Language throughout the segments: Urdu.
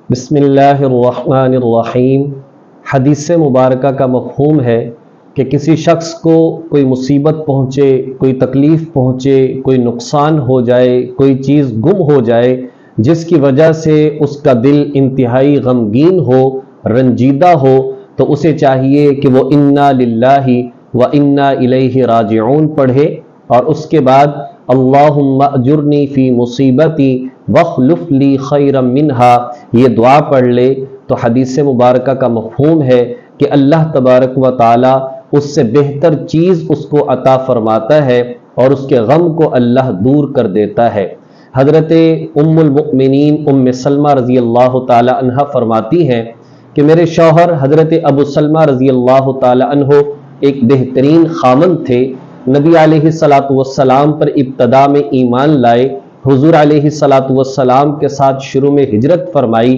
بسم اللہ الرحمن الرحیم۔ حدیث مبارکہ کا مفہوم ہے کہ کسی شخص کو کوئی مصیبت پہنچے، کوئی تکلیف پہنچے، کوئی نقصان ہو جائے، کوئی چیز گم ہو جائے جس کی وجہ سے اس کا دل انتہائی غمگین ہو، رنجیدہ ہو، تو اسے چاہیے کہ وہ انا للہ و انا الیہ راجعون پڑھے اور اس کے بعد اللہم اجرنی فی مصیبتی واخلف لی خیرا منہا یہ دعا پڑھ لے تو حدیث مبارکہ کا مفہوم ہے کہ اللہ تبارک و تعالی اس سے بہتر چیز اس کو عطا فرماتا ہے اور اس کے غم کو اللہ دور کر دیتا ہے۔ حضرت ام المؤمنین ام سلمہ رضی اللہ تعالی عنہ فرماتی ہیں کہ میرے شوہر حضرت ابو سلمہ رضی اللہ تعالی عنہ ایک بہترین خامند تھے، نبی علیہ الصلاۃ والسلام پر ابتدا میں ایمان لائے، حضور علیہ الصلاۃ والسلام کے ساتھ شروع میں ہجرت فرمائی۔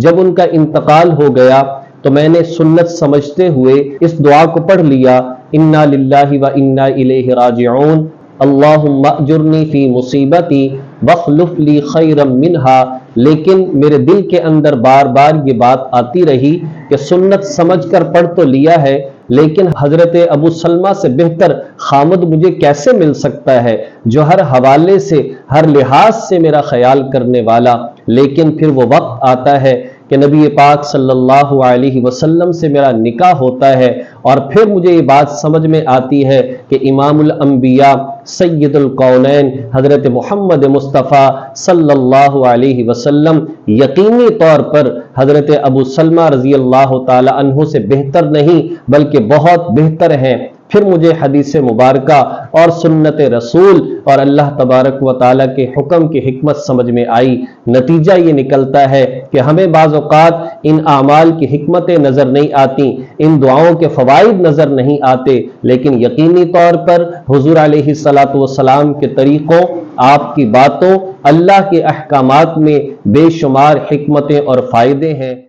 جب ان کا انتقال ہو گیا تو میں نے سنت سمجھتے ہوئے اس دعا کو پڑھ لیا، انا للہ و انا الیہ راجعون، اللہم اجرنی فی مصیبتی واخلف لی خیرا منہا۔ لیکن میرے دل کے اندر بار بار یہ بات آتی رہی کہ سنت سمجھ کر پڑھ تو لیا ہے لیکن حضرت ابو سلمہ سے بہتر خامد مجھے کیسے مل سکتا ہے جو ہر حوالے سے، ہر لحاظ سے میرا خیال کرنے والا۔ لیکن پھر وہ وقت آتا ہے کہ نبی پاک صلی اللہ علیہ وسلم سے میرا نکاح ہوتا ہے اور پھر مجھے یہ بات سمجھ میں آتی ہے کہ امام الانبیاء سید الکونین حضرت محمد مصطفیٰ صلی اللہ علیہ وسلم یقینی طور پر حضرت ابو سلمہ رضی اللہ تعالی عنہ سے بہتر نہیں بلکہ بہت بہتر ہیں۔ پھر مجھے حدیث مبارکہ اور سنت رسول اور اللہ تبارک و تعالیٰ کے حکم کی حکمت سمجھ میں آئی۔ نتیجہ یہ نکلتا ہے کہ ہمیں بعض اوقات ان اعمال کی حکمتیں نظر نہیں آتی، ان دعاؤں کے فوائد نظر نہیں آتے، لیکن یقینی طور پر حضور علیہ الصلاۃ والسلام کے طریقوں، آپ کی باتوں، اللہ کے احکامات میں بے شمار حکمتیں اور فائدے ہیں۔